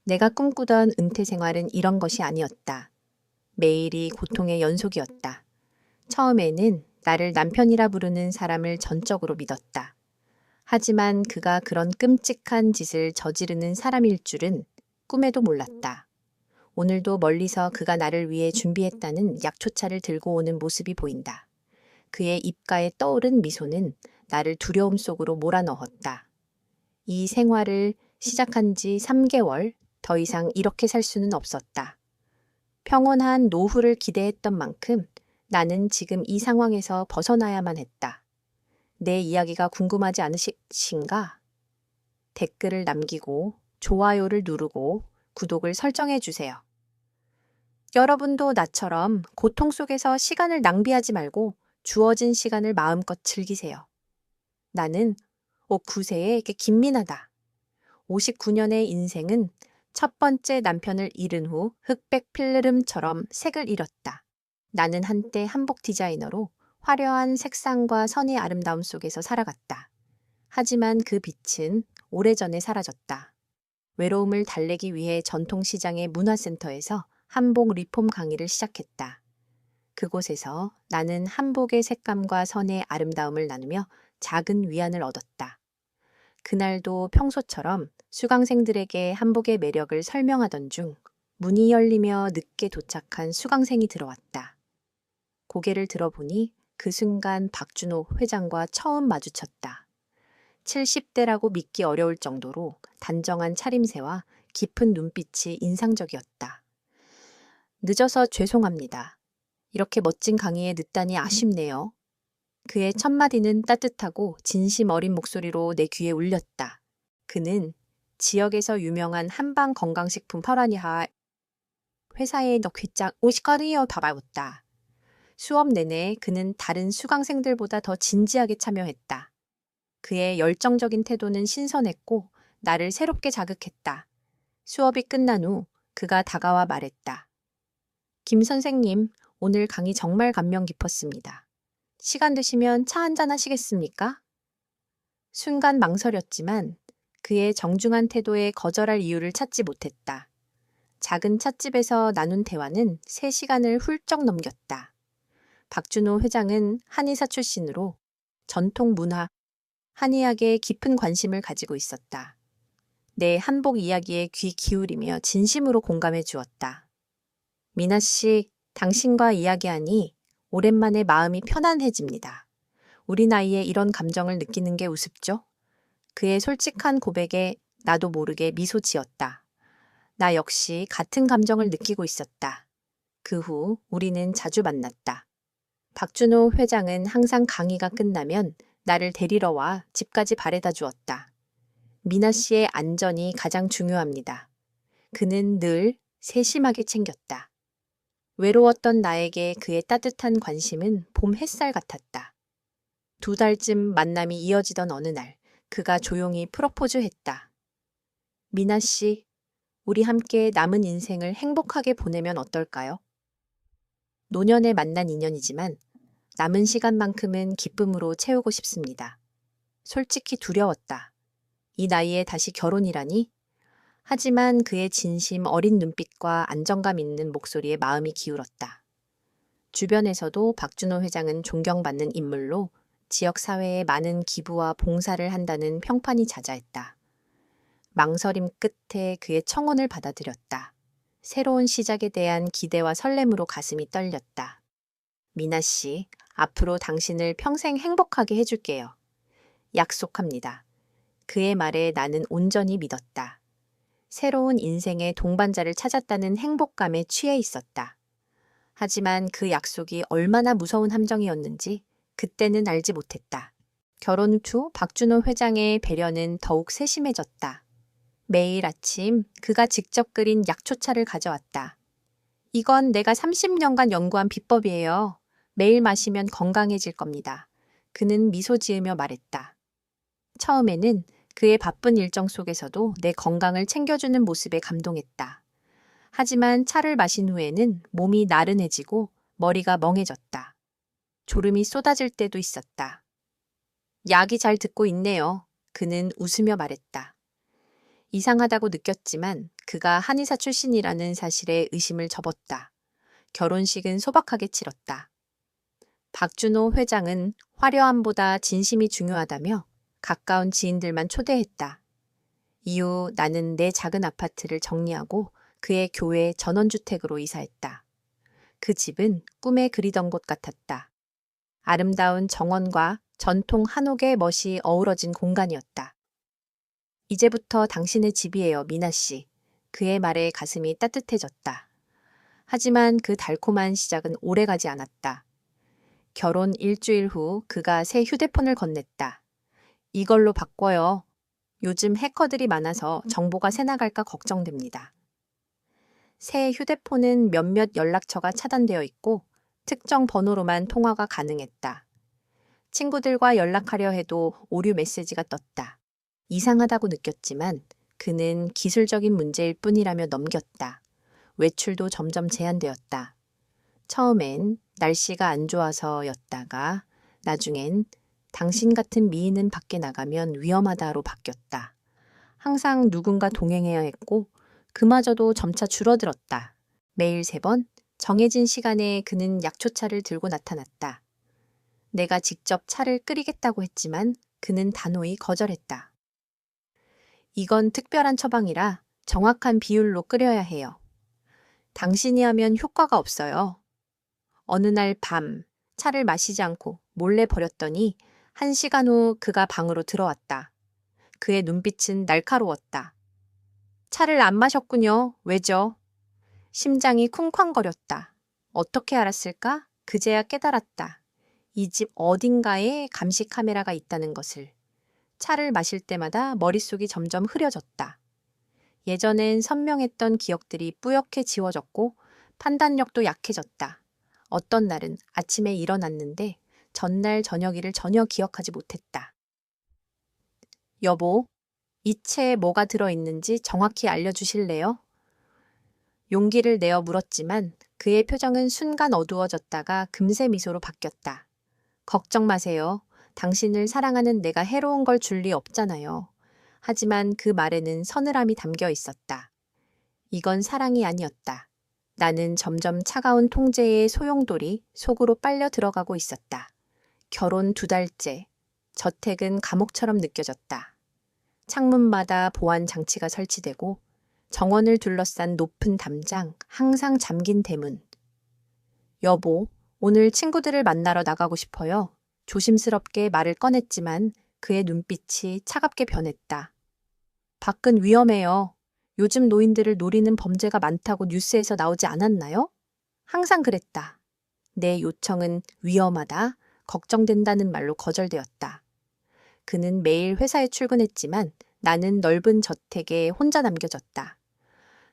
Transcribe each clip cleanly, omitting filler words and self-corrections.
내가 꿈꾸던 은퇴 생활은 이런 것이 아니었다. 매일이 고통의 연속이었다. 처음에는 나를 남편이라 부르는 사람을 전적으로 믿었다. 하지만 그가 그런 끔찍한 짓을 저지르는 사람일 줄은 꿈에도 몰랐다. 오늘도 멀리서 그가 나를 위해 준비했다는 약초차를 들고 오는 모습이 보인다. 그의 입가에 떠오른 미소는 나를 두려움 속으로 몰아넣었다. 이 생활을 시작한 지 3개월, 더 이상 이렇게 살 수는 없었다. 평온한 노후를 기대했던 만큼 나는 지금 이 상황에서 벗어나야만 했다. 내 이야기가 궁금하지 않으신가? 댓글을 남기고 좋아요를 누르고 구독을 설정해 주세요. 여러분도 나처럼 고통 속에서 시간을 낭비하지 말고 주어진 시간을 마음껏 즐기세요. 나는 59세의 김민아다. 59년의 인생은 첫 번째 남편을 잃은 후 흑백 필름처럼 색을 잃었다. 나는 한때 한복 디자이너로 화려한 색상과 선의 아름다움 속에서 살아갔다. 하지만 그 빛은 오래전에 사라졌다. 외로움을 달래기 위해 전통시장의 문화센터에서 한복 리폼 강의를 시작했다. 그곳에서 나는 한복의 색감과 선의 아름다움을 나누며 작은 위안을 얻었다. 그날도 평소처럼 수강생들에게 한복의 매력을 설명하던 중 문이 열리며 늦게 도착한 수강생이 들어왔다. 고개를 들어보니 그 순간 박준호 회장과 처음 마주쳤다. 70대라고 믿기 어려울 정도로 단정한 차림새와 깊은 눈빛이 인상적이었다. 늦어서 죄송합니다. 이렇게 멋진 강의에 늦다니 아쉽네요. 그의 첫마디는 따뜻하고 진심 어린 목소리로 내 귀에 울렸다. 그는 지역에서 유명한 한방 건강식품 파라니하 회사에 넉휘짝 오시거리어 바바웠다. 수업 내내 그는 다른 수강생들보다 더 진지하게 참여했다. 그의 열정적인 태도는 신선했고 나를 새롭게 자극했다. 수업이 끝난 후 그가 다가와 말했다. 김 선생님, 오늘 강의 정말 감명 깊었습니다. 시간 되시면 차 한잔 하시겠습니까? 순간 망설였지만 그의 정중한 태도에 거절할 이유를 찾지 못했다. 작은 찻집에서 나눈 대화는 3시간을 훌쩍 넘겼다. 박준호 회장은 한의사 출신으로 전통 문화, 한의학에 깊은 관심을 가지고 있었다. 내 한복 이야기에 귀 기울이며 진심으로 공감해 주었다. 미나 씨, 당신과 이야기하니 오랜만에 마음이 편안해집니다. 우리 나이에 이런 감정을 느끼는 게 우습죠? 그의 솔직한 고백에 나도 모르게 미소 지었다. 나 역시 같은 감정을 느끼고 있었다. 그 후 우리는 자주 만났다. 박준호 회장은 항상 강의가 끝나면 나를 데리러 와 집까지 바래다 주었다. 미나 씨의 안전이 가장 중요합니다. 그는 늘 세심하게 챙겼다. 외로웠던 나에게 그의 따뜻한 관심은 봄 햇살 같았다. 2달쯤 만남이 이어지던 어느 날, 그가 조용히 프로포즈했다. 미나 씨, 우리 함께 남은 인생을 행복하게 보내면 어떨까요? 노년에 만난 인연이지만 남은 시간만큼은 기쁨으로 채우고 싶습니다. 솔직히 두려웠다. 이 나이에 다시 결혼이라니? 하지만 그의 진심 어린 눈빛과 안정감 있는 목소리에 마음이 기울었다. 주변에서도 박준호 회장은 존경받는 인물로 지역 사회에 많은 기부와 봉사를 한다는 평판이 자자했다. 망설임 끝에 그의 청혼을 받아들였다. 새로운 시작에 대한 기대와 설렘으로 가슴이 떨렸다. 미나 씨, 앞으로 당신을 평생 행복하게 해줄게요. 약속합니다. 그의 말에 나는 온전히 믿었다. 새로운 인생의 동반자를 찾았다는 행복감에 취해 있었다. 하지만 그 약속이 얼마나 무서운 함정이었는지 그때는 알지 못했다. 결혼 후 박준호 회장의 배려는 더욱 세심해졌다. 매일 아침 그가 직접 끓인 약초차를 가져왔다. 이건 내가 30년간 연구한 비법이에요. 매일 마시면 건강해질 겁니다. 그는 미소 지으며 말했다. 처음에는 그의 바쁜 일정 속에서도 내 건강을 챙겨주는 모습에 감동했다. 하지만 차를 마신 후에는 몸이 나른해지고 머리가 멍해졌다. 졸음이 쏟아질 때도 있었다. 약이 잘 듣고 있네요. 그는 웃으며 말했다. 이상하다고 느꼈지만 그가 한의사 출신이라는 사실에 의심을 접었다. 결혼식은 소박하게 치렀다. 박준호 회장은 화려함보다 진심이 중요하다며 가까운 지인들만 초대했다. 이후 나는 내 작은 아파트를 정리하고 그의 교회 전원주택으로 이사했다. 그 집은 꿈에 그리던 곳 같았다. 아름다운 정원과 전통 한옥의 멋이 어우러진 공간이었다. 이제부터 당신의 집이에요, 미나 씨. 그의 말에 가슴이 따뜻해졌다. 하지만 그 달콤한 시작은 오래가지 않았다. 결혼 일주일 후 그가 새 휴대폰을 건넸다. 이걸로 바꿔요. 요즘 해커들이 많아서 정보가 새나갈까 걱정됩니다. 새 휴대폰은 몇몇 연락처가 차단되어 있고 특정 번호로만 통화가 가능했다. 친구들과 연락하려 해도 오류 메시지가 떴다. 이상하다고 느꼈지만 그는 기술적인 문제일 뿐이라며 넘겼다. 외출도 점점 제한되었다. 처음엔 날씨가 안 좋아서였다가 나중엔 당신 같은 미인은 밖에 나가면 위험하다로 바뀌었다. 항상 누군가 동행해야 했고 그마저도 점차 줄어들었다. 매일 3번 정해진 시간에 그는 약초차를 들고 나타났다. 내가 직접 차를 끓이겠다고 했지만 그는 단호히 거절했다. 이건 특별한 처방이라 정확한 비율로 끓여야 해요. 당신이 하면 효과가 없어요. 어느 날 밤 차를 마시지 않고 몰래 버렸더니 1시간 후 그가 방으로 들어왔다. 그의 눈빛은 날카로웠다. 차를 안 마셨군요. 왜죠? 심장이 쿵쾅거렸다. 어떻게 알았을까? 그제야 깨달았다. 이 집 어딘가에 감시 카메라가 있다는 것을. 차를 마실 때마다 머릿속이 점점 흐려졌다. 예전엔 선명했던 기억들이 뿌옇게 지워졌고 판단력도 약해졌다. 어떤 날은 아침에 일어났는데 전날 저녁 일을 전혀 기억하지 못했다. 여보, 이 채에 뭐가 들어있는지 정확히 알려주실래요? 용기를 내어 물었지만 그의 표정은 순간 어두워졌다가 금세 미소로 바뀌었다. 걱정 마세요. 당신을 사랑하는 내가 해로운 걸 줄 리 없잖아요. 하지만 그 말에는 서늘함이 담겨 있었다. 이건 사랑이 아니었다. 나는 점점 차가운 통제의 소용돌이 속으로 빨려 들어가고 있었다. 결혼 2달째. 저택은 감옥처럼 느껴졌다. 창문마다 보안 장치가 설치되고 정원을 둘러싼 높은 담장, 항상 잠긴 대문. 여보, 오늘 친구들을 만나러 나가고 싶어요. 조심스럽게 말을 꺼냈지만 그의 눈빛이 차갑게 변했다. 밖은 위험해요. 요즘 노인들을 노리는 범죄가 많다고 뉴스에서 나오지 않았나요? 항상 그랬다. 내 요청은 위험하다, 걱정된다는 말로 거절되었다. 그는 매일 회사에 출근했지만 나는 넓은 저택에 혼자 남겨졌다.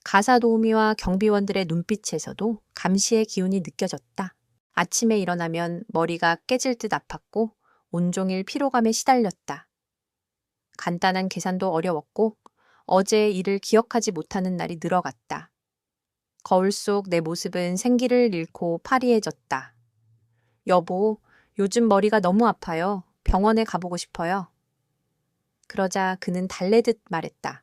가사도우미와 경비원들의 눈빛에서도 감시의 기운이 느껴졌다. 아침에 일어나면 머리가 깨질 듯 아팠고 온종일 피로감에 시달렸다. 간단한 계산도 어려웠고 어제의 일을 기억하지 못하는 날이 늘어갔다. 거울 속 내 모습은 생기를 잃고 파리해졌다. 여보, 요즘 머리가 너무 아파요. 병원에 가보고 싶어요. 그러자 그는 달래듯 말했다.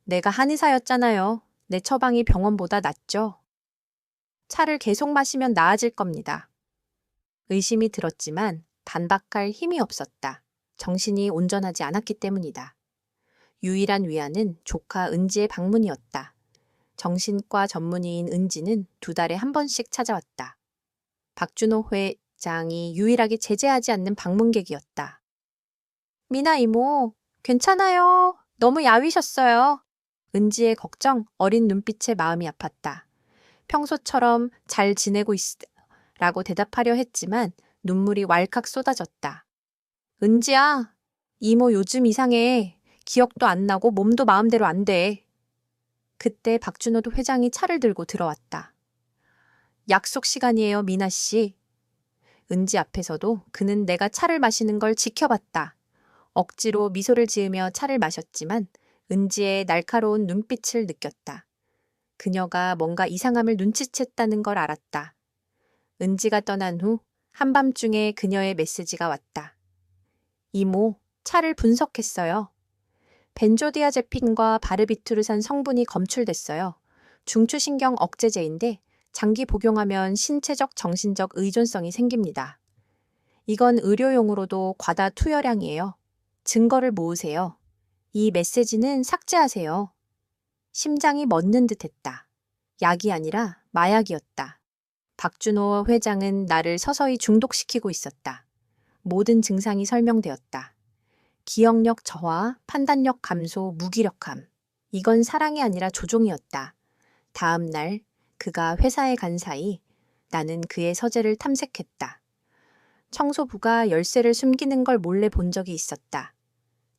내가 한의사였잖아요. 내 처방이 병원보다 낫죠. 차를 계속 마시면 나아질 겁니다. 의심이 들었지만 반박할 힘이 없었다. 정신이 온전하지 않았기 때문이다. 유일한 위안은 조카 은지의 방문이었다. 정신과 전문의인 은지는 2달에 한 번씩 찾아왔다. 박준호 회장이 유일하게 제재하지 않는 방문객이었다. 미나 이모, 괜찮아요. 너무 야위셨어요. 은지의 걱정, 어린 눈빛에 마음이 아팠다. 평소처럼 잘 지내고 라고 대답하려 했지만 눈물이 왈칵 쏟아졌다. 은지야, 이모 요즘 이상해. 기억도 안 나고 몸도 마음대로 안 돼. 그때 박준호 회장이 차를 들고 들어왔다. 약속 시간이에요, 미나 씨. 은지 앞에서도 그는 내가 차를 마시는 걸 지켜봤다. 억지로 미소를 지으며 차를 마셨지만 은지의 날카로운 눈빛을 느꼈다. 그녀가 뭔가 이상함을 눈치챘다는 걸 알았다. 은지가 떠난 후 한밤중에 그녀의 메시지가 왔다. 이모, 차를 분석했어요. 벤조디아제핀과 바르비투르산 성분이 검출됐어요. 중추신경 억제제인데 장기 복용하면 신체적, 정신적 의존성이 생깁니다. 이건 의료용으로도 과다 투여량이에요. 증거를 모으세요. 이 메시지는 삭제하세요. 심장이 멎는 듯했다. 약이 아니라 마약이었다. 박준호 회장은 나를 서서히 중독시키고 있었다. 모든 증상이 설명되었다. 기억력 저하, 판단력 감소, 무기력함. 이건 사랑이 아니라 조종이었다. 다음 날 그가 회사에 간 사이 나는 그의 서재를 탐색했다. 청소부가 열쇠를 숨기는 걸 몰래 본 적이 있었다.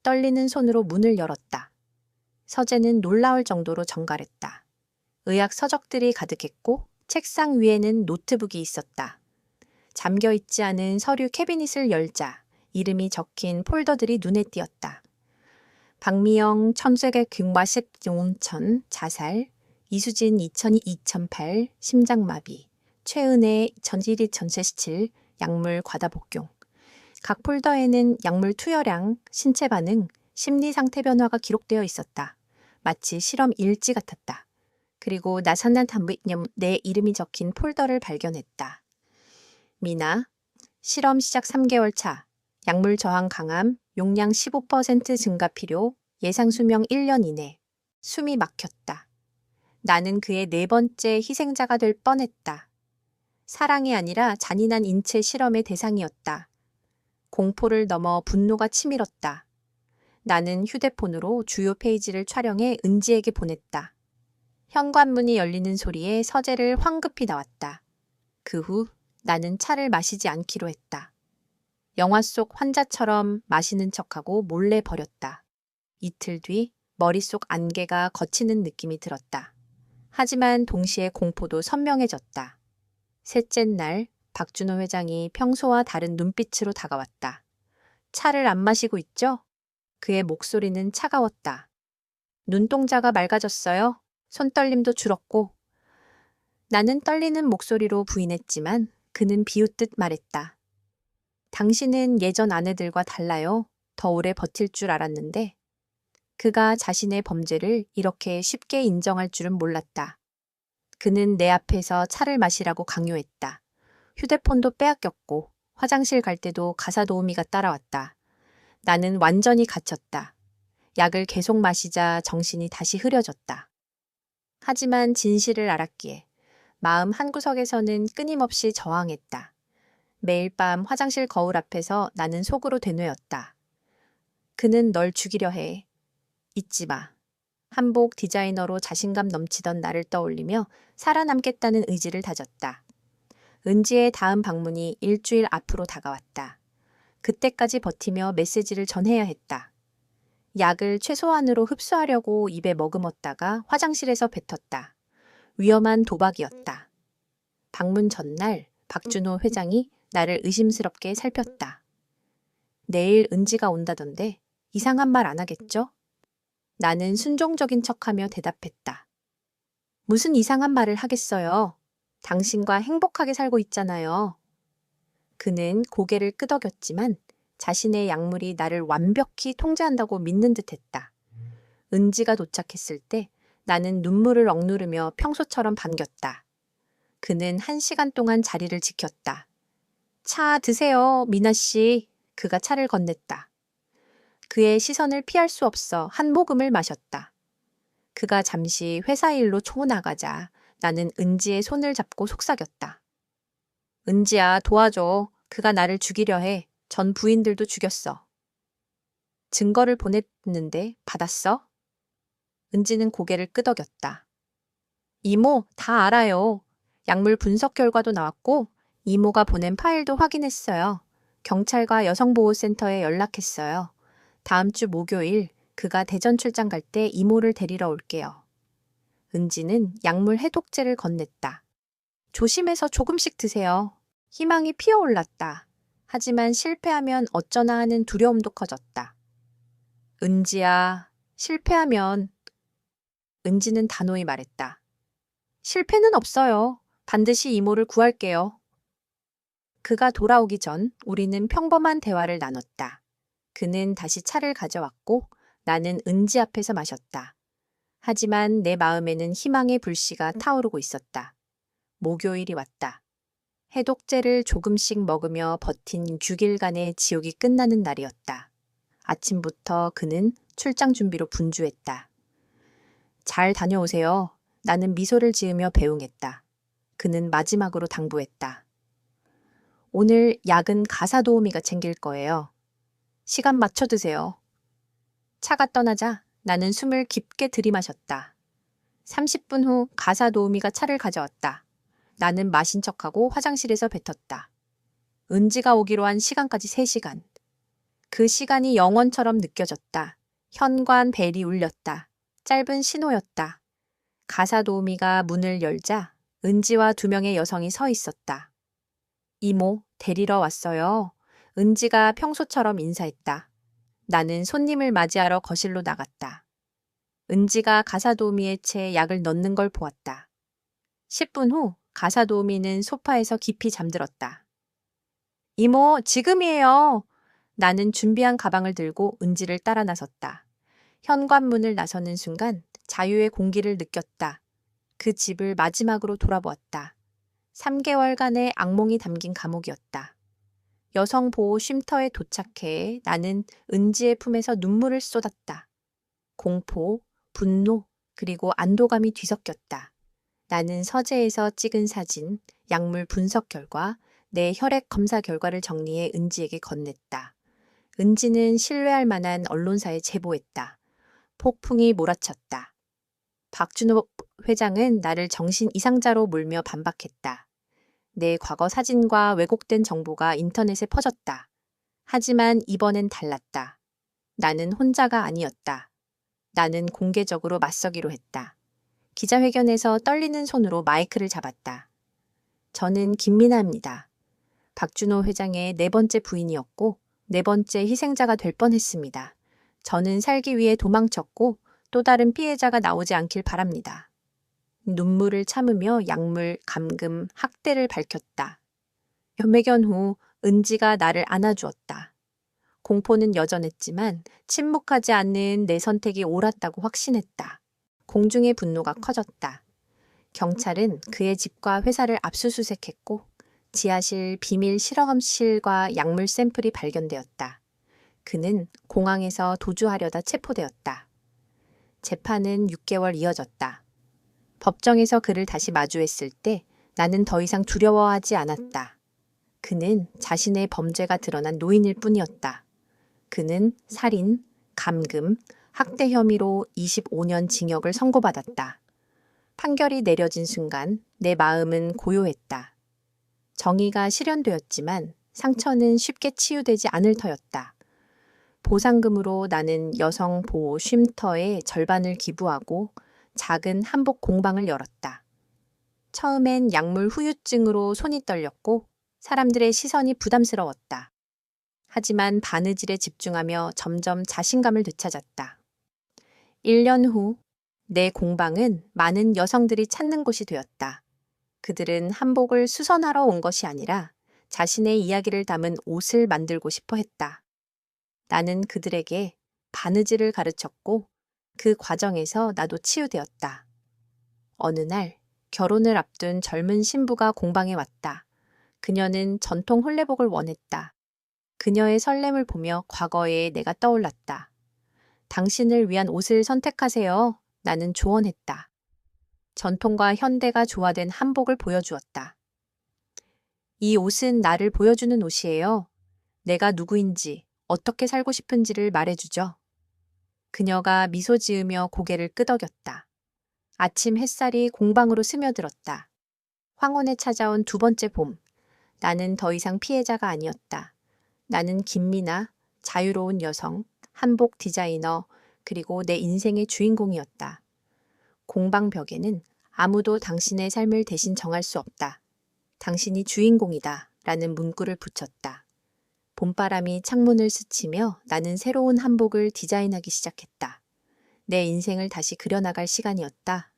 떨리는 손으로 문을 열었다. 서재는 놀라울 정도로 정갈했다. 의학 서적들이 가득했고 책상 위에는 노트북이 있었다. 잠겨있지 않은 서류 캐비닛을 열자 이름이 적힌 폴더들이 눈에 띄었다. 박미영, 천세계 경과식 용천, 자살, 이수진 2002-2008, 심장마비, 최은혜 2001-2017, 약물 과다 복용. 각 폴더에는 약물 투여량, 신체 반응, 심리 상태 변화가 기록되어 있었다. 마치 실험 일지 같았다. 그리고 나선난 내 이름이 적힌 폴더를 발견했다. 미나, 실험 시작 3개월 차, 약물 저항 강함, 용량 15% 증가 필요, 예상 수명 1년 이내. 숨이 막혔다. 나는 그의 4번째 희생자가 될 뻔했다. 사랑이 아니라 잔인한 인체 실험의 대상이었다. 공포를 넘어 분노가 치밀었다. 나는 휴대폰으로 주요 페이지를 촬영해 은지에게 보냈다. 현관문이 열리는 소리에 서재를 황급히 나왔다. 그 후 나는 차를 마시지 않기로 했다. 영화 속 환자처럼 마시는 척하고 몰래 버렸다. 이틀 뒤 머릿속 안개가 걷히는 느낌이 들었다. 하지만 동시에 공포도 선명해졌다. 셋째 날 박준호 회장이 평소와 다른 눈빛으로 다가왔다. 차를 안 마시고 있죠? 그의 목소리는 차가웠다. 눈동자가 맑아졌어요. 손떨림도 줄었고. 나는 떨리는 목소리로 부인했지만 그는 비웃듯 말했다. 당신은 예전 아내들과 달라요. 더 오래 버틸 줄 알았는데. 그가 자신의 범죄를 이렇게 쉽게 인정할 줄은 몰랐다. 그는 내 앞에서 차를 마시라고 강요했다. 휴대폰도 빼앗겼고 화장실 갈 때도 가사 도우미가 따라왔다. 나는 완전히 갇혔다. 약을 계속 마시자 정신이 다시 흐려졌다. 하지만 진실을 알았기에 마음 한구석에서는 끊임없이 저항했다. 매일 밤 화장실 거울 앞에서 나는 속으로 되뇌었다. 그는 널 죽이려 해. 잊지 마. 한복 디자이너로 자신감 넘치던 나를 떠올리며 살아남겠다는 의지를 다졌다. 은지의 다음 방문이 일주일 앞으로 다가왔다. 그때까지 버티며 메시지를 전해야 했다. 약을 최소한으로 흡수하려고 입에 머금었다가 화장실에서 뱉었다. 위험한 도박이었다. 방문 전날 박준호 회장이 나를 의심스럽게 살폈다. 내일 은지가 온다던데 이상한 말 안 하겠죠? 나는 순종적인 척하며 대답했다. 무슨 이상한 말을 하겠어요. 당신과 행복하게 살고 있잖아요. 그는 고개를 끄덕였지만 자신의 약물이 나를 완벽히 통제한다고 믿는 듯했다. 은지가 도착했을 때 나는 눈물을 억누르며 평소처럼 반겼다. 그는 1시간 동안 자리를 지켰다. 차 드세요, 미나 씨. 그가 차를 건넸다. 그의 시선을 피할 수 없어 한 모금을 마셨다. 그가 잠시 회사 일로 초나가자 나는 은지의 손을 잡고 속삭였다. 은지야, 도와줘. 그가 나를 죽이려 해. 전 부인들도 죽였어. 증거를 보냈는데 받았어? 은지는 고개를 끄덕였다. 이모, 다 알아요. 약물 분석 결과도 나왔고 이모가 보낸 파일도 확인했어요. 경찰과 여성보호센터에 연락했어요. 다음 주 목요일 그가 대전 출장 갈 때 이모를 데리러 올게요. 은지는 약물 해독제를 건넸다. 조심해서 조금씩 드세요. 희망이 피어올랐다. 하지만 실패하면 어쩌나 하는 두려움도 커졌다. 은지야, 실패하면... 은지는 단호히 말했다. 실패는 없어요. 반드시 이모를 구할게요. 그가 돌아오기 전 우리는 평범한 대화를 나눴다. 그는 다시 차를 가져왔고 나는 은지 앞에서 마셨다. 하지만 내 마음에는 희망의 불씨가 타오르고 있었다. 목요일이 왔다. 해독제를 조금씩 먹으며 버틴 6일간의 지옥이 끝나는 날이었다. 아침부터 그는 출장 준비로 분주했다. 잘 다녀오세요. 나는 미소를 지으며 배웅했다. 그는 마지막으로 당부했다. 오늘 약은 가사 도우미가 챙길 거예요. 시간 맞춰 드세요. 차가 떠나자 나는 숨을 깊게 들이마셨다. 30분 후 가사 도우미가 차를 가져왔다. 나는 마신 척하고 화장실에서 뱉었다. 은지가 오기로 한 시간까지 3시간. 그 시간이 영원처럼 느껴졌다. 현관 벨이 울렸다. 짧은 신호였다. 가사 도우미가 문을 열자 은지와 2명의 여성이 서 있었다. 이모, 데리러 왔어요. 은지가 평소처럼 인사했다. 나는 손님을 맞이하러 거실로 나갔다. 은지가 가사 도우미의 채에 약을 넣는 걸 보았다. 10분 후 가사 도우미는 소파에서 깊이 잠들었다. 이모, 지금이에요. 나는 준비한 가방을 들고 은지를 따라 나섰다. 현관문을 나서는 순간 자유의 공기를 느꼈다. 그 집을 마지막으로 돌아보았다. 3개월간의 악몽이 담긴 감옥이었다. 여성보호 쉼터에 도착해 나는 은지의 품에서 눈물을 쏟았다. 공포, 분노, 그리고 안도감이 뒤섞였다. 나는 서재에서 찍은 사진, 약물 분석 결과, 내 혈액 검사 결과를 정리해 은지에게 건넸다. 은지는 신뢰할 만한 언론사에 제보했다. 폭풍이 몰아쳤다. 박준호 회장은 나를 정신 이상자로 몰며 반박했다. 내 과거 사진과 왜곡된 정보가 인터넷에 퍼졌다. 하지만 이번엔 달랐다. 나는 혼자가 아니었다. 나는 공개적으로 맞서기로 했다. 기자회견에서 떨리는 손으로 마이크를 잡았다. 저는 김민아입니다. 박준호 회장의 4번째 부인이었고 4번째 희생자가 될 뻔했습니다. 저는 살기 위해 도망쳤고 또 다른 피해자가 나오지 않길 바랍니다. 눈물을 참으며 약물, 감금, 학대를 밝혔다. 연매견 후 은지가 나를 안아주었다. 공포는 여전했지만 침묵하지 않는 내 선택이 옳았다고 확신했다. 공중의 분노가 커졌다. 경찰은 그의 집과 회사를 압수수색했고 지하실 비밀 실험실과 약물 샘플이 발견되었다. 그는 공항에서 도주하려다 체포되었다. 재판은 6개월 이어졌다. 법정에서 그를 다시 마주했을 때 나는 더 이상 두려워하지 않았다. 그는 자신의 범죄가 드러난 노인일 뿐이었다. 그는 살인, 감금, 학대 혐의로 25년 징역을 선고받았다. 판결이 내려진 순간 내 마음은 고요했다. 정의가 실현되었지만 상처는 쉽게 치유되지 않을 터였다. 보상금으로 나는 여성 보호 쉼터의 절반을 기부하고 작은 한복 공방을 열었다. 처음엔 약물 후유증으로 손이 떨렸고 사람들의 시선이 부담스러웠다. 하지만 바느질에 집중하며 점점 자신감을 되찾았다. 1년 후 내 공방은 많은 여성들이 찾는 곳이 되었다. 그들은 한복을 수선하러 온 것이 아니라 자신의 이야기를 담은 옷을 만들고 싶어 했다. 나는 그들에게 바느질을 가르쳤고 그 과정에서 나도 치유되었다. 어느 날 결혼을 앞둔 젊은 신부가 공방에 왔다. 그녀는 전통 혼례복을 원했다. 그녀의 설렘을 보며 과거에 내가 떠올랐다. 당신을 위한 옷을 선택하세요. 나는 조언했다. 전통과 현대가 조화된 한복을 보여주었다. 이 옷은 나를 보여주는 옷이에요. 내가 누구인지, 어떻게 살고 싶은지를 말해주죠. 그녀가 미소 지으며 고개를 끄덕였다. 아침 햇살이 공방으로 스며들었다. 황혼에 찾아온 2번째 봄. 나는 더 이상 피해자가 아니었다. 나는 김미나, 자유로운 여성, 한복 디자이너, 그리고 내 인생의 주인공이었다. 공방 벽에는 아무도 당신의 삶을 대신 정할 수 없다. 당신이 주인공이다. 라는 문구를 붙였다. 봄바람이 창문을 스치며 나는 새로운 한복을 디자인하기 시작했다. 내 인생을 다시 그려나갈 시간이었다.